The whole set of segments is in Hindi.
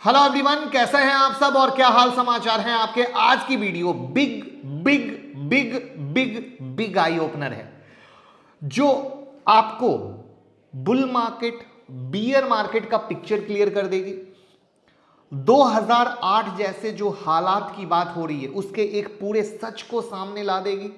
हेलो एवरीवन, कैसे हैं आप सब और क्या हाल समाचार हैं आपके। आज की video big big big big big eye opener है जो आपको बुल मार्केट, बियर मार्केट का पिक्चर क्लियर कर देगी। 2008 जैसे जो हालात की बात हो रही है उसके एक पूरे सच को सामने ला देगी।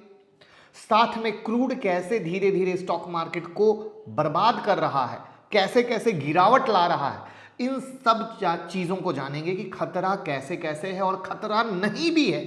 साथ में क्रूड कैसे धीरे धीरे स्टॉक मार्केट को बर्बाद कर रहा है, कैसे कैसे गिरावट ला रहा है, इन सब चीजों को जानेंगे कि खतरा कैसे कैसे है और खतरा नहीं भी है।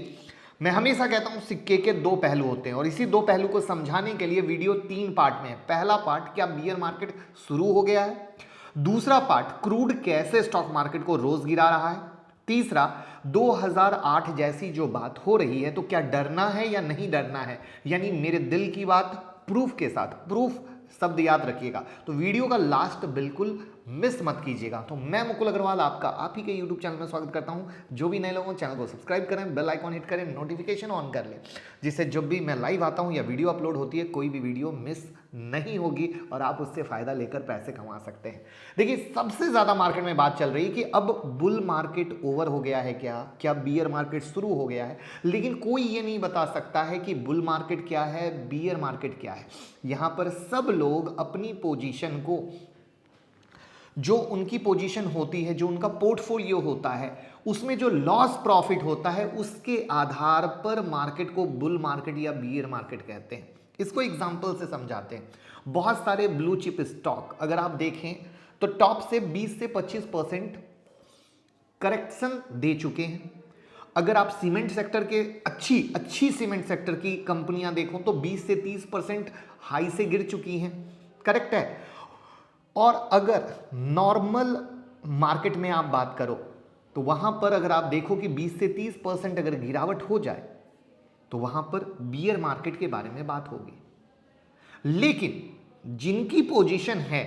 मैं हमेशा कहता हूं सिक्के के दो पहलू होते हैं और इसी दो पहलू को समझाने के लिए वीडियो 3 पार्ट में है। पहला पार्ट, क्या बियर मार्केट शुरू हो गया है। दूसरा पार्ट, क्रूड कैसे स्टॉक मार्केट को रोज गिरा रहा है। तीसरा, 2008 जैसी जो बात हो रही है तो क्या डरना है या नहीं डरना है, यानी मेरे दिल की बात प्रूफ के साथ। प्रूफ शब्द याद रखिएगा, तो वीडियो का लास्ट बिल्कुल मिस मत कीजिएगा। तो मैं मुकुल अग्रवाल आपका आप ही के यूट्यूब चैनल में स्वागत करता हूं। जो भी नए लोगों चैनल को सब्सक्राइब करें, बेल आइकॉन हिट करें, नोटिफिकेशन ऑन कर लें, जिससे जब भी मैं लाइव आता हूं या वीडियो अपलोड होती है कोई भी वीडियो मिस नहीं होगी और आप उससे फायदा लेकर पैसे कमा सकते हैं। देखिए, सबसे ज्यादा मार्केट में बात चल रही है कि अब बुल मार्केट ओवर हो गया है, क्या बियर मार्केट शुरू हो गया है। लेकिन कोई ये नहीं बता सकता है कि बुल मार्केट क्या है, बियर मार्केट क्या है। यहां पर सब लोग अपनी पोजीशन को, जो उनकी पोजीशन होती है, जो उनका पोर्टफोलियो होता है, उसमें जो लॉस प्रॉफिट होता है उसके आधार पर मार्केट को बुल मार्केट या बियर मार्केट कहते हैं। इसको एग्जांपल से समझाते हैं। बहुत सारे ब्लू चिप स्टॉक अगर आप देखें तो टॉप से 20 से 25% करेक्शन दे चुके हैं। अगर आप सीमेंट सेक्टर के अच्छी सीमेंट सेक्टर की कंपनियां देखो तो 20 से 30% हाई से गिर चुकी हैं। करेक्ट है। और अगर नॉर्मल मार्केट में आप बात करो तो वहां पर अगर आप देखो कि 20 से 30% अगर गिरावट हो जाए तो वहां पर बियर मार्केट के बारे में बात होगी। लेकिन जिनकी पोजीशन है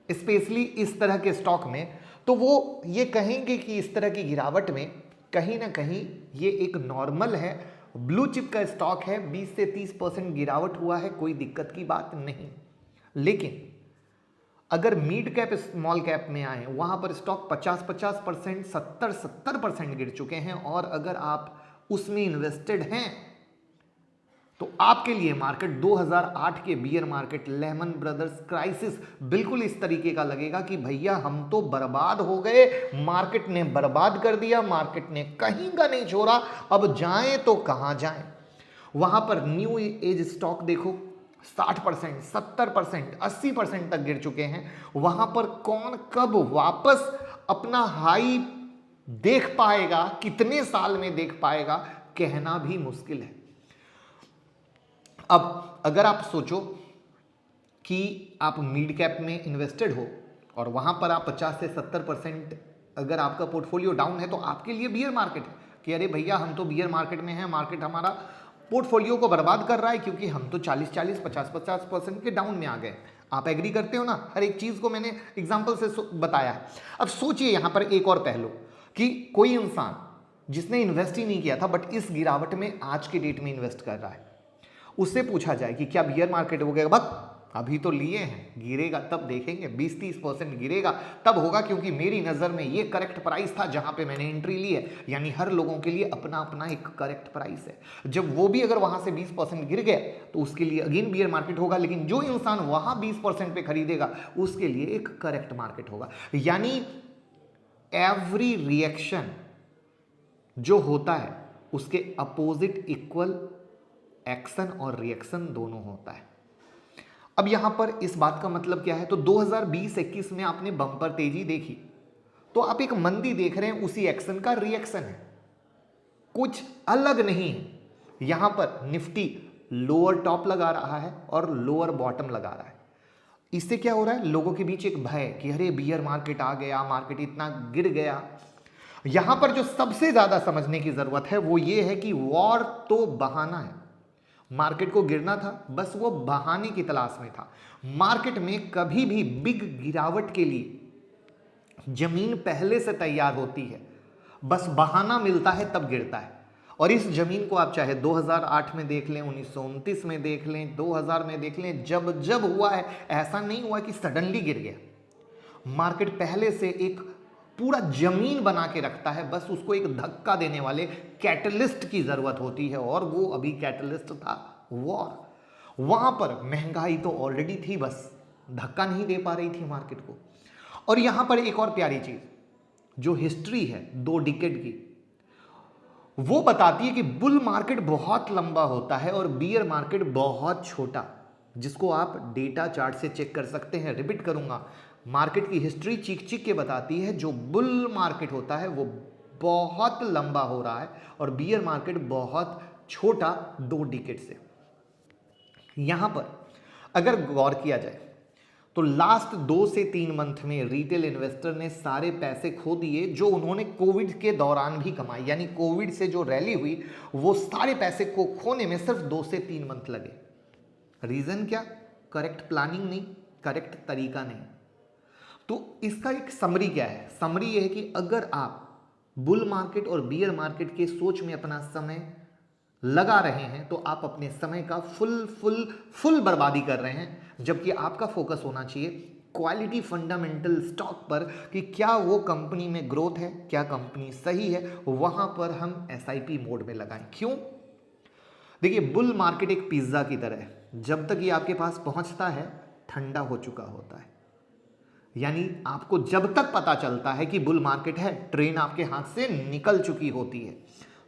स्पेशली इस तरह के स्टॉक में, तो वो ये कहेंगे कि इस तरह की गिरावट में कहीं ना कहीं ये एक नॉर्मल है, ब्लू चिप का स्टॉक है, 20 से 30% गिरावट हुआ है, कोई दिक्कत की बात नहीं। लेकिन अगर मिड कैप स्मॉल कैप में आए वहां पर स्टॉक 50% 70% गिर चुके हैं और अगर आप उसमें इन्वेस्टेड हैं तो आपके लिए मार्केट 2008 के beer market, Lehman Brothers crisis बिल्कुल इस तरीके का लगेगा कि भैया हम तो बर्बाद हो गए, मार्केट ने बर्बाद कर दिया, मार्केट ने कहीं का नहीं छोड़ा, अब जाएं तो कहां जाएं। वहां पर न्यू एज स्टॉक देखो 60%, 70%, 80% तक गिर चुके हैं। वहां पर कौन कब वापस अपना हाई देख पाएगा, कितने साल में देख पाएगा, कहना भी मुश्किल है। अब अगर आप सोचो कि आप मिड कैप में इन्वेस्टेड हो और वहां पर आप 50 से 70% अगर आपका पोर्टफोलियो डाउन है तो आपके लिए बियर मार्केट है कि अरे भैया हम तो बियर मार्केट में हैं, मार्केट हमारा पोर्टफोलियो को बर्बाद कर रहा है क्योंकि हम तो 40-40, 50-50% के डाउन में आ गए। आप एग्री करते हो ना, हर एक चीज को मैंने एग्जाम्पल से बताया है। अब सोचिए यहां पर एक और पहलू कि कोई इंसान जिसने इन्वेस्ट ही नहीं किया था बट इस गिरावट में आज के डेट में इन्वेस्ट कर रहा है, उससे पूछा जाए कि क्या बियर मार्केट हो गया, बस अभी तो लिए हैं, गिरेगा तब देखेंगे, 20-30% गिरेगा तब होगा क्योंकि मेरी नज़र में ये करेक्ट प्राइस था जहां पे मैंने एंट्री ली है। यानी हर लोगों के लिए अपना अपना एक करेक्ट प्राइस है। जब वो भी अगर वहां से 20% गिर गया तो उसके लिए अगेन बियर मार्केट होगा, लेकिन जो इंसान वहां 20% पे खरीदेगा उसके लिए एक करेक्ट मार्केट होगा। यानी एवरी रिएक्शन जो होता है उसके अपोजिट इक्वल एक्शन और रिएक्शन दोनों होता है। अब यहां पर इस बात का मतलब क्या है, तो 2020-21 में आपने बम्पर तेजी देखी तो आप एक मंदी देख रहे हैं, उसी एक्शन का रिएक्शन है, कुछ अलग नहीं है। यहां पर निफ्टी लोअर टॉप लगा रहा है और लोअर बॉटम लगा रहा है। इससे क्या हो रहा है, लोगों के बीच एक भय कि अरे बियर मार्केट आ गया, मार्केट इतना गिर गया। यहां पर जो सबसे ज्यादा समझने की जरूरत है वो ये है कि वॉर तो बहाना है। मार्केट को गिरना था, बस वो बहाने की तलाश में था। मार्केट में कभी भी बिग गिरावट के लिए जमीन पहले से तैयार होती है, बस बहाना मिलता है तब गिरता है। और इस जमीन को आप चाहे 2008 में देख लें, 1929 में देख लें, 2000 में देख लें, जब जब हुआ है ऐसा नहीं हुआ कि सडनली गिर गया। मार्केट पहले से एक पूरा जमीन बना के रखता है, बस उसको एक धक्का देने वाले कैटलिस्ट की जरूरत होती है, और वो अभी कैटलिस्ट था वॉर। वहां पर महंगाई तो ऑलरेडी थी, बस धक्का नहीं दे पा रही थी मार्केट को। और यहां पर एक और प्यारी चीज, जो हिस्ट्री है 2 डिकेड की, वो बताती है कि बुल मार्केट बहुत लंबा होता है और बियर मार्केट बहुत छोटा, जिसको आप डेटा चार्ट से चेक कर सकते हैं। रिपीट करूंगा, मार्केट की हिस्ट्री चीख चीख के बताती है जो बुल मार्केट होता है वो बहुत लंबा हो रहा है और बियर मार्केट बहुत छोटा 2 डिकेड से। यहां पर अगर गौर किया जाए तो लास्ट 2 से 3 मंथ में रिटेल इन्वेस्टर ने सारे पैसे खो दिए जो उन्होंने कोविड के दौरान भी कमाए, यानी कोविड से जो रैली हुई वो सारे पैसे को खोने में सिर्फ 2 से 3 मंथ लगे। रीजन क्या? करेक्ट प्लानिंग नहीं, करेक्ट तरीका नहीं। तो इसका एक समरी क्या है? समरी यह है कि अगर आप बुल मार्केट और बियर मार्केट के सोच में अपना समय लगा रहे हैं तो आप अपने समय का फुल बर्बादी कर रहे हैं, जबकि आपका फोकस होना चाहिए क्वालिटी फंडामेंटल स्टॉक पर कि क्या वो कंपनी में ग्रोथ है, क्या कंपनी सही है, वहां पर हम एसआईपी मोड में लगाएं। क्यों? देखिए, बुल मार्केट एक पिज्जा की तरह है, जब तक ये आपके पास पहुंचता है ठंडा हो चुका होता है। यानी आपको जब तक पता चलता है कि बुल मार्केट है, ट्रेन आपके हाथ से निकल चुकी होती है।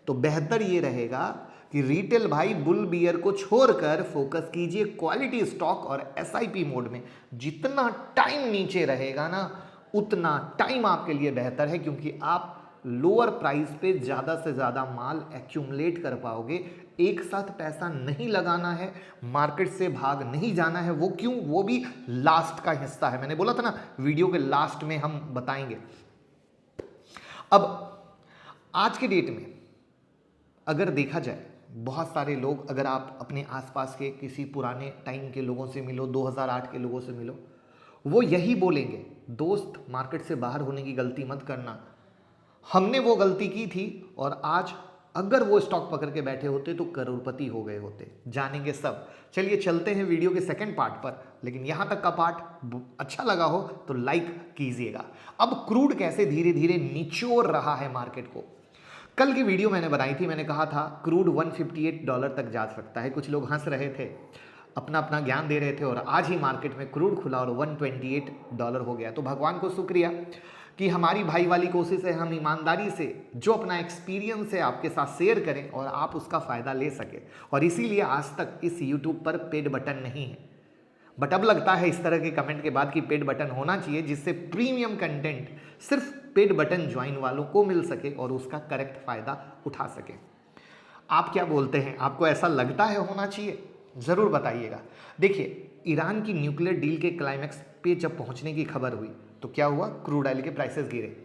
तो बेहतर ये रहेगा कि रिटेल भाई बुल बियर को छोड़कर फोकस कीजिए क्वालिटी स्टॉक और एसआईपी मोड में। जितना टाइम नीचे रहेगा ना उतना टाइम आपके लिए बेहतर है, क्योंकि आप लोअर प्राइस पे ज़्यादा से ज़्यादा माल एक्यूमुलेट कर पाओगे। एक साथ पैसा नहीं लगाना है, मार्केट से भाग नहीं जाना है। वो क्यों? वो भी लास्ट का हिस्सा है, मैंने बोला था ना वीडियो के लास्ट में हम बताएंगे। अब आज के डेट में अगर देखा जाए, बहुत सारे लोग, अगर आप अपने आसपास के किसी पुराने टाइम के लोगों से मिलो, 2008 के लोगों से मिलो, वो यही बोलेंगे, दोस्त मार्केट से बाहर होने की गलती मत करना, हमने वो गलती की थी और आज अगर वो स्टॉक पकड़ के बैठे होते तो करोड़पति हो गए होते। जानेंगे सब। चलिए चलते हैं वीडियो के सेकंड पार्ट पर, लेकिन यहां तक का पार्ट अच्छा लगा हो तो लाइक कीजिएगा। अब क्रूड कैसे धीरे धीरे निचोड़ रहा है मार्केट को। कल की वीडियो मैंने बनाई थी, मैंने कहा था क्रूड $158 तक जा सकता है। कुछ लोग हंस रहे थे, अपना अपना ज्ञान दे रहे थे, और आज ही मार्केट में क्रूड खुला और $128 हो गया। तो भगवान को शुक्रिया कि हमारी भाई वाली कोशिश है, हम ईमानदारी से जो अपना एक्सपीरियंस है आपके साथ शेयर करें और आप उसका फ़ायदा ले सकें। और इसीलिए आज तक इस यूट्यूब पर पेड बटन नहीं है, बट अब लगता है इस तरह के कमेंट के बाद कि पेड बटन होना चाहिए, जिससे प्रीमियम कंटेंट सिर्फ पेड बटन ज्वाइन वालों को मिल सके और उसका करेक्ट फ़ायदा उठा सके। आप क्या बोलते हैं? आपको ऐसा लगता है होना चाहिए? ज़रूर बताइएगा। देखिए, ईरान की न्यूक्लियर डील के क्लाइमैक्स पे जब पहुंचने की खबर हुई तो क्या हुआ? क्रूड ऑयल के प्राइसेस गिरे।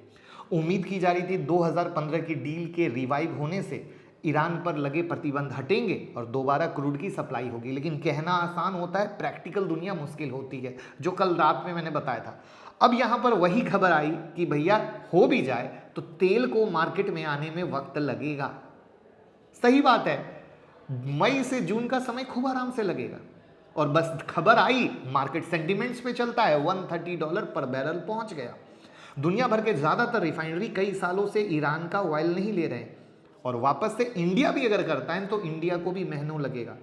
उम्मीद की जा रही थी 2015 की डील के रिवाइव होने से ईरान पर लगे प्रतिबंध हटेंगे और दोबारा क्रूड की सप्लाई होगी, लेकिन कहना आसान होता है, प्रैक्टिकल दुनिया मुश्किल होती है, जो कल रात में मैंने बताया था। अब यहाँ पर वही खबर आई कि भैया हो भी जाए तो तेल को मार्केट में आने में वक्त लगेगा। सही बात है, मई से जून का समय खूब आराम से लगेगा। और बस खबर आई, मार्केट सेंटिमेंट्स पे चलता है, $130 पर बैरल पहुंच गया। दुनिया भर के ज़्यादातर रिफाइनरी कई सालों से ईरान का ऑयल नहीं ले रहे, और वापस से इंडिया भी अगर करता है तो इंडिया को भी महीनों लगेगा।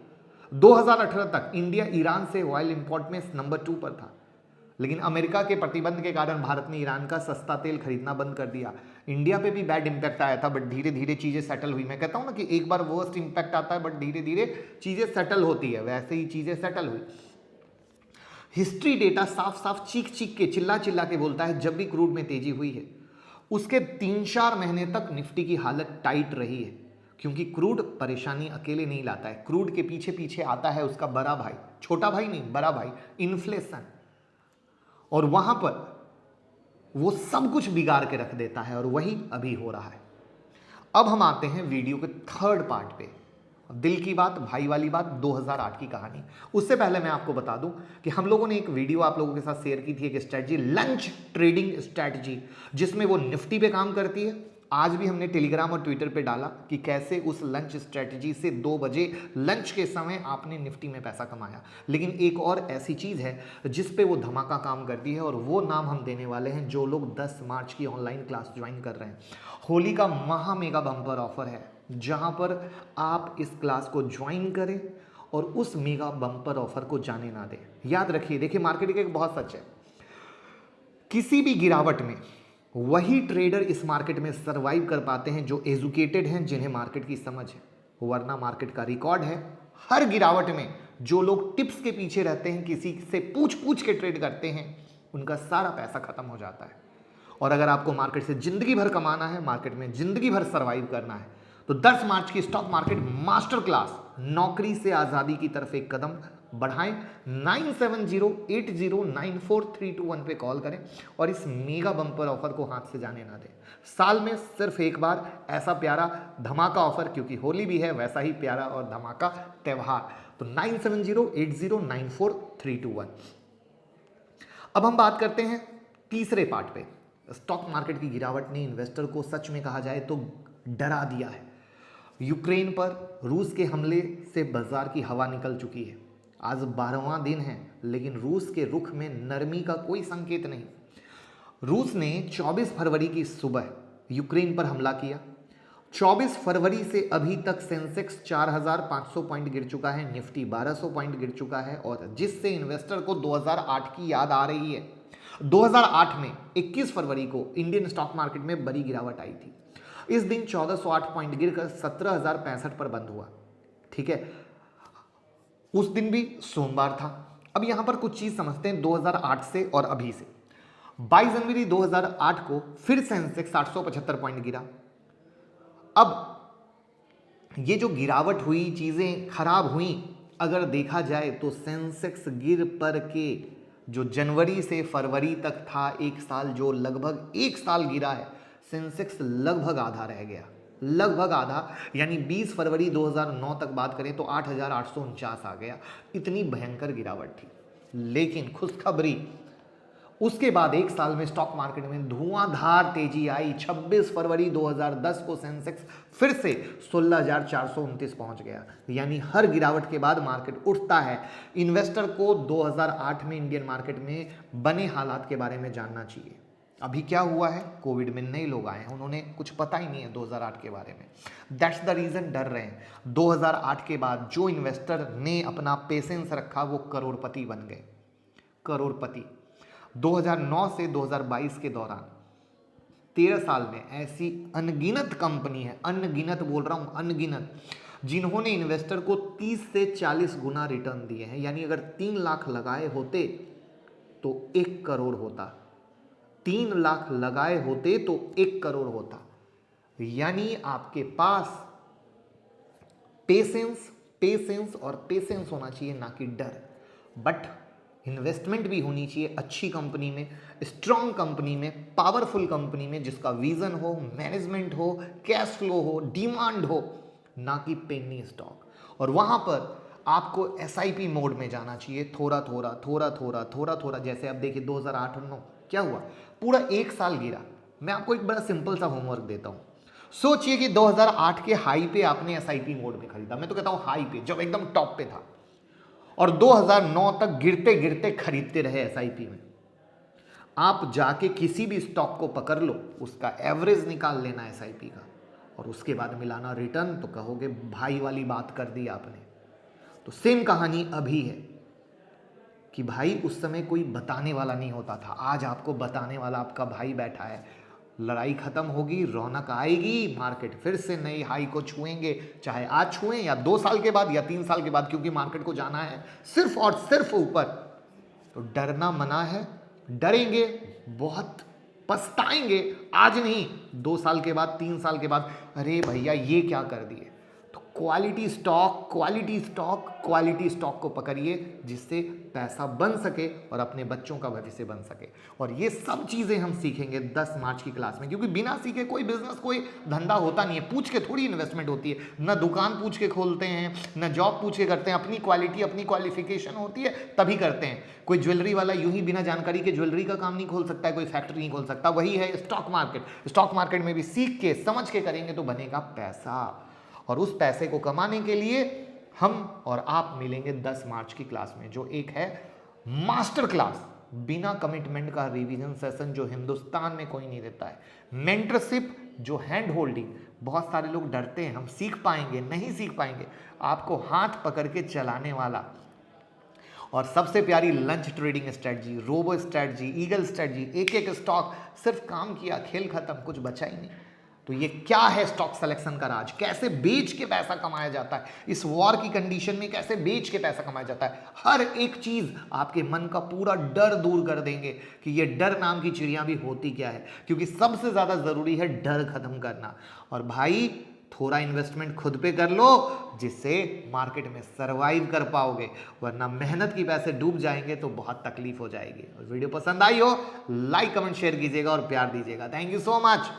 2018 तक इंडिया ईरान से ऑयल इंपोर्ट में नंबर 2 पर था, लेकिन अमेरिका के प्रतिबंध के कारण भारत ने ईरान का सस्ता तेल खरीदना बंद कर दिया। इंडिया पे भी बैड इंपैक्ट आया था, बट धीरे धीरे चीज़ें सेटल हुई। मैं कहता हूँ ना कि एक बार वर्स्ट इंपैक्ट आता है बट धीरे धीरे चीज़ें सेटल होती है, वैसे ही चीज़ें सेटल हुई। हिस्ट्री डेटा साफ साफ चीख चीख के चिल्ला चिल्ला के बोलता है, जब भी क्रूड में तेजी हुई है उसके 3-4 महीने तक निफ्टी की हालत टाइट रही है, क्योंकि क्रूड परेशानी अकेले नहीं लाता है। क्रूड के पीछे पीछे आता है उसका बड़ा भाई, छोटा भाई नहीं, बड़ा भाई, इन्फ्लेशन, और वहां पर वो सब कुछ बिगाड़ के रख देता है, और वही अभी हो रहा है। अब हम आते हैं वीडियो के थर्ड पार्ट पे, दिल की बात, भाई वाली बात, 2008 की कहानी। उससे पहले मैं आपको बता दूं कि हम लोगों ने एक वीडियो आप लोगों के साथ शेयर की थी, एक स्ट्रैटेजी, लंच ट्रेडिंग स्ट्रैटेजी, जिसमें वो निफ्टी पे काम करती है आज भी हमने टेलीग्राम और ट्विटर पे डाला कि कैसे उस लंच स्ट्रेटजी से 2 बजे लंच के समय आपने निफ्टी में पैसा कमाया। लेकिन एक और ऐसी चीज़ है जिस पे वो धमाका काम करती है, और वो नाम हम देने वाले हैं जो लोग 10 मार्च की ऑनलाइन क्लास ज्वाइन कर रहे हैं। होली का महा मेगा बम्पर ऑफर है, जहां पर आप इस क्लास को ज्वाइन करें और उस मेगा बम्पर ऑफर को जाने ना दें। याद रखिए, देखिए मार्केट का एक बहुत सच है, किसी भी गिरावट में वही ट्रेडर इस मार्केट में सरवाइव कर पाते हैं जो एजुकेटेड हैं, जिन्हें मार्केट की समझ है। वरना मार्केट का रिकॉर्ड है, हर गिरावट में जो लोग टिप्स के पीछे रहते हैं, किसी से पूछ पूछ के ट्रेड करते हैं, उनका सारा पैसा खत्म हो जाता है। और अगर आपको मार्केट से जिंदगी भर कमाना है, मार्केट में जिंदगी भर सरवाइव करना है, तो 10 मार्च की स्टॉक मार्केट मास्टर क्लास नौकरी से आजादी की तरफ एक कदम बढ़ाएं। 9708094321 पे कॉल करें और इस मेगा बम्पर ऑफर को हाथ से जाने ना दें। साल में सिर्फ एक बार ऐसा प्यारा धमाका ऑफर, क्योंकि होली भी है, वैसा ही प्यारा और धमाका त्योहार। तो 9708094321। अब हम बात करते हैं तीसरे पार्ट पे। स्टॉक मार्केट की गिरावट ने इन्वेस्टर को सच में कहा जाए तो डरा दिया है। यूक्रेन पर रूस के हमले से बाजार की हवा निकल चुकी है। आज 12वां दिन है, लेकिन रूस के रुख में नरमी का कोई संकेत नहीं। रूस ने 24 फरवरी की सुबह यूक्रेन पर हमला किया। 24 फरवरी से अभी तक सेंसेक्स 4500 पॉइंट गिर चुका है, निफ्टी 1200 पॉइंट गिर चुका है, और जिससे इन्वेस्टर को 2008 की याद आ रही है। 2008 में 21 फरवरी को इंडियन स्टॉक मार्केट में बड़ी गिरावट आई थी। इस दिन 1408 पॉइंट गिरकर 17065 पर बंद हुआ। ठीक है, उस दिन भी सोमवार था। अब यहां पर कुछ चीज समझते हैं 2008 से और अभी से। 22 जनवरी 2008 को फिर सेंसेक्स 875 पॉइंट गिरा। अब ये जो गिरावट हुई, चीजें खराब हुई, अगर देखा जाए तो सेंसेक्स गिर पर के जो जनवरी से फरवरी तक था, एक साल, जो लगभग एक साल गिरा है, सेंसेक्स लगभग आधा रह गया, लगभग आधा। यानी 20 फरवरी 2009 तक बात करें तो 8849 आ गया। इतनी भयंकर गिरावट थी। लेकिन खुशखबरी, उसके बाद एक साल में स्टॉक मार्केट में धुआंधार तेजी आई। 26 फरवरी 2010 को सेंसेक्स फिर से 16,429 पहुंच गया। यानी हर गिरावट के बाद मार्केट उठता है। इन्वेस्टर को 2008 में इंडियन मार्केट में बने हालात के बारे में जानना चाहिए। अभी क्या हुआ है, कोविड में नए लोग आए हैं, उन्होंने कुछ पता ही नहीं है 2008 के बारे में। दैट्स द रीजन डर रहे हैं। 2008 के बाद जो इन्वेस्टर ने अपना पेशेंस रखा वो करोड़पति बन गए, करोड़पति। 2009 से 2022 के दौरान 13 साल में ऐसी अनगिनत कंपनी है, अनगिनत बोल रहा हूं, अनगिनत, जिन्होंने इन्वेस्टर को 30 से 40 गुना रिटर्न दिए हैं। यानी अगर 3 लाख लगाए होते तो 1 करोड़ होता, 3 लाख लगाए होते तो 1 करोड़ होता। यानी आपके पास पेशेंस और पेशेंस होना चाहिए, ना कि डर। बट इन्वेस्टमेंट भी होनी चाहिए अच्छी कंपनी में, स्ट्रॉन्ग कंपनी में, पावरफुल कंपनी में, जिसका विजन हो, मैनेजमेंट हो, कैश फ्लो हो, डिमांड हो, ना कि पेनी स्टॉक। और वहां पर आपको एसआईपी मोड में जाना चाहिए, थोड़ा थोड़ा थोड़ा थोड़ा थोड़ा थोड़ा। जैसे आप देखिए 2008 और 2009 क्या हुआ, पूरा एक साल गिरा। मैं आपको एक बड़ा सिंपल सा होमवर्क देता हूं। सोचिए कि 2008 के हाई पे आपने एसआईपी मोड में खरीदा, मैं तो कहता हूं हाई पे, जब एकदम टॉप पे था, और 2009 तक गिरते गिरते खरीदते रहे एसआईपी में। आप जाके किसी भी स्टॉक को पकड़ लो, उसका एवरेज निकाल लेना एसआईपी का, और उसके बाद मिलाना रिटर्न, तो कहोगे भाई वाली बात कर दी आपने। तो सेम कहानी अभी है कि भाई उस समय कोई बताने वाला नहीं होता था, आज आपको बताने वाला आपका भाई बैठा है। लड़ाई खत्म होगी, रौनक आएगी, मार्केट फिर से नई हाई को छुएंगे, चाहे आज छुएं या 2 साल के बाद या 3 साल के बाद, क्योंकि मार्केट को जाना है सिर्फ और सिर्फ ऊपर। तो डरना मना है, डरेंगे बहुत, पछताएंगे, आज नहीं 2 साल के बाद, 3 साल के बाद, अरे भैया ये क्या कर दिए। तो quality stock, quality stock, quality stock को पकड़िए, जिससे पैसा बन सके और अपने बच्चों का भविष्य बन सके। और ये सब चीज़ें हम सीखेंगे 10 मार्च की क्लास में, क्योंकि बिना सीखे कोई बिजनेस, कोई धंधा होता नहीं है। पूछ के थोड़ी इन्वेस्टमेंट होती है, ना दुकान पूछ के खोलते हैं, ना जॉब पूछ के करते हैं। अपनी क्वालिटी, अपनी क्वालिफिकेशन होती है तभी करते हैं। कोई ज्वेलरी वाला यूं ही बिना जानकारी के ज्वेलरी का काम नहीं खोल सकता है, कोई फैक्ट्री नहीं खोल सकता। वही है स्टॉक मार्केट। स्टॉक मार्केट में भी सीख के, समझ के करेंगे तो बनेगा पैसा, और उस पैसे को कमाने के लिए हम और आप मिलेंगे 10 मार्च की क्लास में, जो एक है मास्टर क्लास, बिना कमिटमेंट का रिवीजन सेशन, जो हिंदुस्तान में कोई नहीं देता है। मेंटरशिप, जो हैंड होल्डिंग, बहुत सारे लोग डरते हैं हम सीख पाएंगे, नहीं सीख पाएंगे। आपको हाथ पकड़ के चलाने वाला। और सबसे प्यारी lunch trading strategy, robo strategy, eagle strategy, एक एक स्टॉक, सिर्फ काम किया, खेल खत्म, कुछ बचा ही नहीं। तो ये क्या है स्टॉक सिलेक्शन का राज, कैसे बेच के पैसा कमाया जाता है, इस वॉर की कंडीशन में कैसे बेच के पैसा कमाया जाता है। हर एक चीज आपके मन का पूरा डर दूर कर देंगे कि ये डर नाम की चिड़िया भी होती क्या है, क्योंकि सबसे ज्यादा जरूरी है डर खत्म करना। और भाई थोड़ा इन्वेस्टमेंट खुद पे कर लो, जिससे मार्केट में सरवाइव कर पाओगे, वरना मेहनत की पैसे डूब जाएंगे तो बहुत तकलीफ हो जाएगी। और वीडियो पसंद आई हो, लाइक कमेंट शेयर कीजिएगा और प्यार दीजिएगा। Thank you so much.